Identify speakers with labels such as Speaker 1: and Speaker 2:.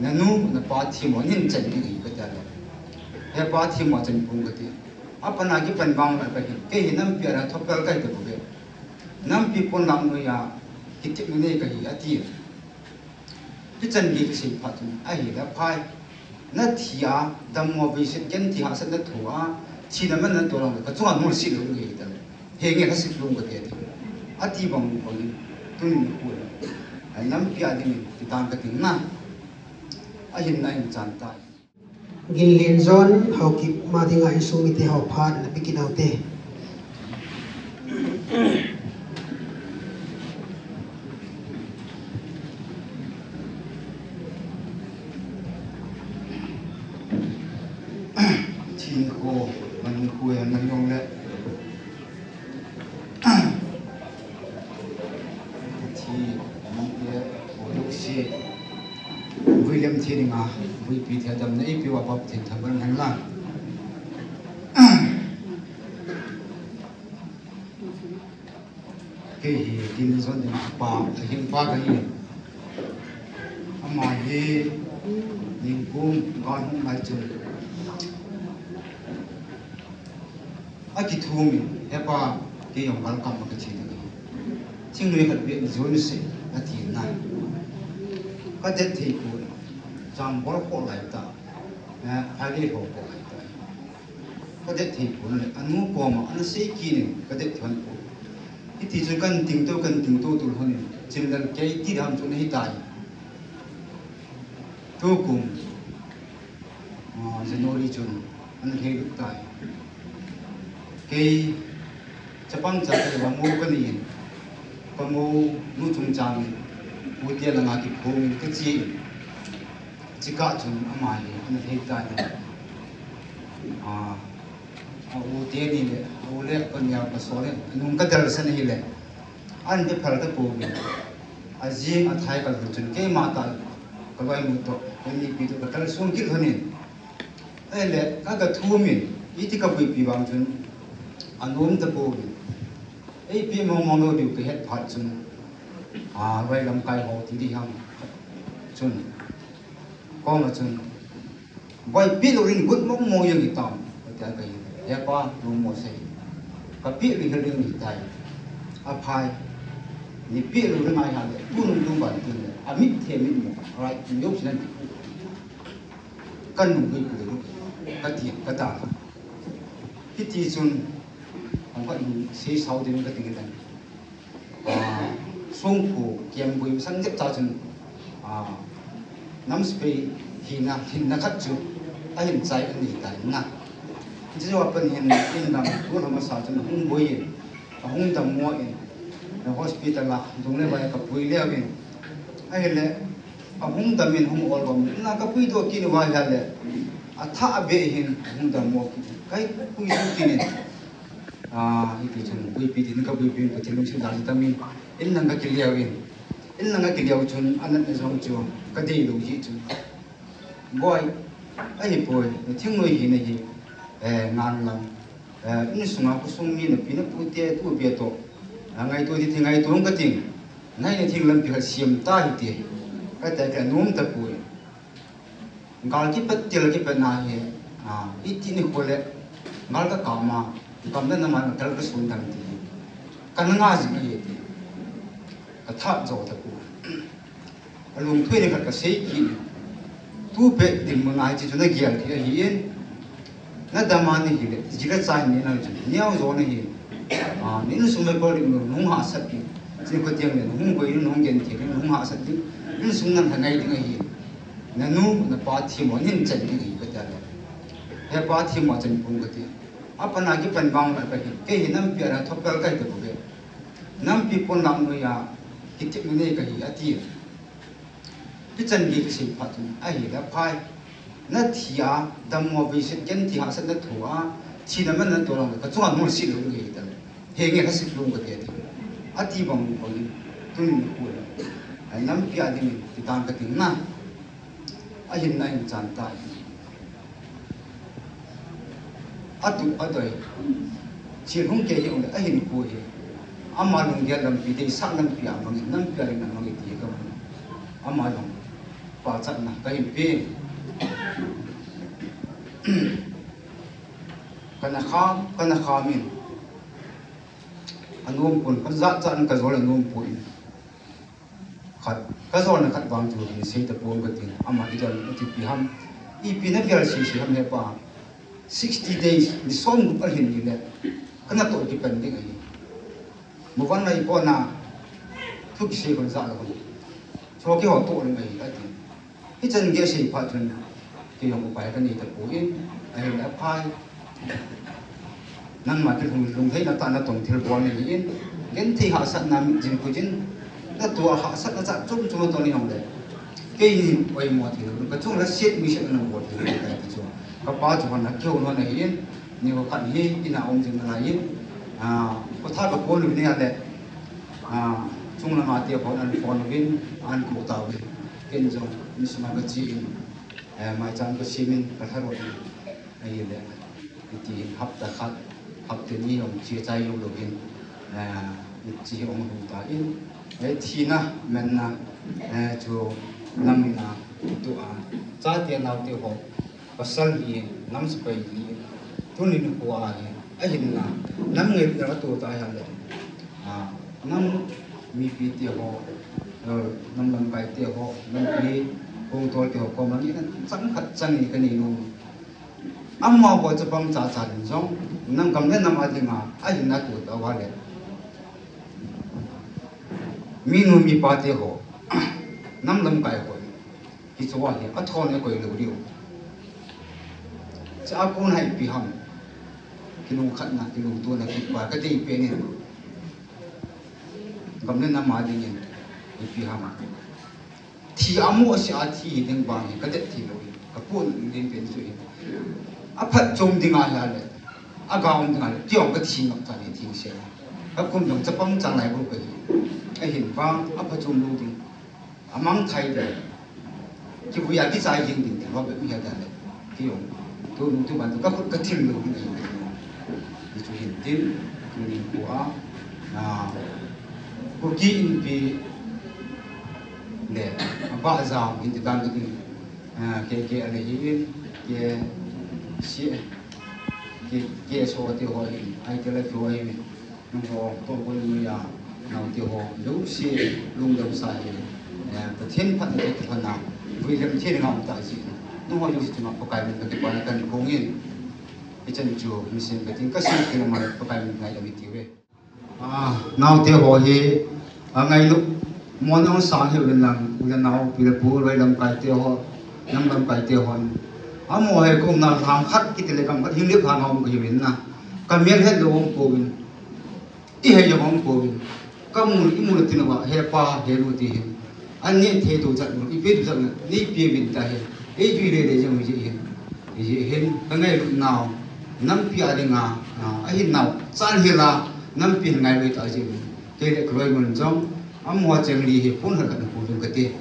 Speaker 1: nanu na party mo nin chen ni ka ta he party mo chen pung ka ti apana ki pan bang la ka ke hinam pi ra thopal ka ko be nam pi pon lam no ya ki ti ne ka hi ati ki chen gi si phat a hi da phai na thia dam mo vi sit ken thi ha san na thua chi na man na to lang ka chunga mul si lo ngi ta he nge ka si lu ka ti ati bang bang tu ni ku ai nam pi a di ti tang ka ting na a hin na in chan ta
Speaker 2: gin lin zon hau ki ma dinga isu mi te hau phan na bikin hau te
Speaker 1: chin ko man ku ya man yong le chi man ye o luk si William Thiringa we pi the dam nei pi wa pap thin thaban han la ke hi kin zon din pa hin pa ka hi ama hi ning kum gan hung mai chu a ki thumi he pa ke yong gal kam ka chi da ching lui khat bi zon se a ti na ka det thei ku jam bor ko lai ta na phali ho ko lai ta ka det thei ku ne anu ko ma an sei ki ne ka det thon ko iti chu kan ting to tu hon chin dal ke ti ram chu nei tai to kum January chun an he ru tai ke chapang cha ke wa mo ka ni pa mo nu chung chang u tia la nga ki phung ke chi chika chun ama ye an he tai u tia ni le u le kan ya ka so le nung ka dal san hi le an de phal ta pu ge a jing a thai ka chun ke ma ta ka wai mu to ni pi to ka tal sung ki thoni ai le ka ka thu min i ti ka pi pi bang chun anom ta pu ge ai pi mo mo no du ke het phat chun vai lam kai ho ti di ham chun ko ma chun vai pi lo rin gut mong mo yang itam ta ka ya pa lu mo se ka pi ri ka ring ni tai a phai ni pi lo rin ai ha le tu nu tu ban tu a mit the mit mo right ni yo chin kan nu pi ku ka ti ka ta ki ti chun ang ka se sau din ka ti ka sung phu kiam bui sang jep cha chun nam spe hi na hin na khat chu a hin chai an ni ta na ji wa pan hin in dam tu na ma sa chun hung boi a hung dam mo in na hospital la dung le ba ka pui le bin a hele a hung dam min hung ol bam na ka pui do ki ni wa ya le a tha be hin hung dam mo kai pui su ki ni iti chun pui pi din ka pui pi ka thilung sin dal ta min in nang ka kiliaw in nang ka kiliaw chun anan na zong chu ka dei lu ji chu boy ai boy thing noi hi ne hi ngan lang in sunga ku sung mi na pi na pu te tu be to ngai to di thingai to ka ting nai ne thing lam pi ha siam ta hi te ka ta ka num ta pu ngal ki pat tel ki pa na hi iti ni ko le ngal ka ka ma kam na ma dal ka sun dang ti kan nga ji ye ti ka tha zo ta ku alung thwe ne ka sei ki tu pe din mo nai chi chu na gyal ti hi yen na da ma ni hi le ji ka chai ni na chu niao zo ne hi ni nu sum me por ri nu ha sat ki ji ko tiang ne nu ko yin nu gen ti nu ha sat ki ni sum nan thangai ti ngai hi na nu na pa thi mo nin chen ni ka ta he pa thi mo chen pung ka ti apana ki pan bang la ka ke hinam pi ra thopal ka ko be nam pi pon lam no ya ki ti ne ka hi ati ki chan gi si phat a hi da phai na thia dam mo vi sit ken thi ha san na thua chi na man na to lang ka chunga mul si lo ngi ta he nge ka si lu ka te ati bang bang tu ni ku ai nam pi a di ti tang ka ting na a hin na in chan ta atu adoi chi hung ke yong a hin ku hi ama lung ge lam pi te sa lam pi a bang nam pi a lam ngi ti ka ama long pa chat na ka in pi kana kha min anum pun kan za chan ka zol anum pun khat ka zol na khat wang chu ni sei ta pon ka tin ama idol ti pi ham I pi na vial si ham he pa 60 days ni som gu al hin ni le kana to ki pen ding ai mo wan lai ko na thu ki se kon za la ko so ki ho to le mai ai tin hi chen ge sei pha chun ki yong pai ka ni ta pu in ai la phai nan ma ki lung thei na ta na tong thil bo ni in gen thi ha sat na mi jin ku jin na tua ha sat na cha chung chung to ni hong le ke ni oi mo thi ka chung la set mi se na bo thi ka ta chu ka pa chu na kyo no na in ni ko khan hi ina ong jing na in ko tha ka ko lu ni ya le chung la ma ti ko an phone win an ku ta wi ken jo ni sma ka chi in mai chan ko simin ka tha ro ai le ti hap ta khat hap te ni ong chi chai yo lo in chi ong hu ta in thi na men na chu nam na tu cha te nau te ho pasal hi nam spai ni tu ni ko a hin na nam nge ra tu ta ya le nam mi pi te ho nam lam kai te ho nam pi hong to te ho ko ma ni chang khat chang ni ka ni nu amma bo cha pam cha cha ni jong nam kam ne nam a di ma a hin na tu ta wa le mi nu mi pa te ho nam lam kai ho ki chu wa hi a thon ne ko lu riu cha ko nai pi ham ki lu khat na ki lu tu na ki pa ka dei pe ne gam ne na ma ding yin pi ham thi amu sia thi ding ba ni ka de thi lo ka pun ding pen su yin a phat chom ding a ya le a gaung ding a le tiong ka thi ngap ta ni thi se ka kum dong cha pang chang lai bu ka a hin pa a phat chom lu ding amang thai de ki bu ya ki sai ding ding ba be mi ya da le ki yong tu ban tu ka phut ka thim lu ni ni chu hin tin ni ku ko ki in pi le ba za in ti dan ki ke ale hi ke si ke so ti ho ai ke le tu ai mi no ho to ko ni ya nau ti ho lu si lung dau sai ta thiên phật cái phần nào vì làm thiên ngọc tại gì nó hoa như chúng nó cái mình cái quan cái công nghiệp cái chân chùa mình xem cái tiếng cái sự cái mà cái mình ngày là mình tiêu về nào tiêu hồ hi ngày lúc món ông sáng hiểu đến làm nào vì là bố rồi làm cái tiêu hồ làm cái tiêu hồ mùa hè cũng nào hàng khát cái tiền làm cái hiếu liếp hàng ông cái gì na cái miếng hết đồ ông cố bình ít hay giờ ông cố bình cái mùa tiền nào hè pa hè lúa tiền anh nhớ thế đồ trận một ít đồ trận ní bia bình ta hết ấy duy để cho mình gì hết cái ngày lúc nào năm bia đi ngà ấy nào san hi là năm bia ngày về tại gì thế để rồi mình trong hoa chân đi hết phun hết cả phụ dùng cái tiền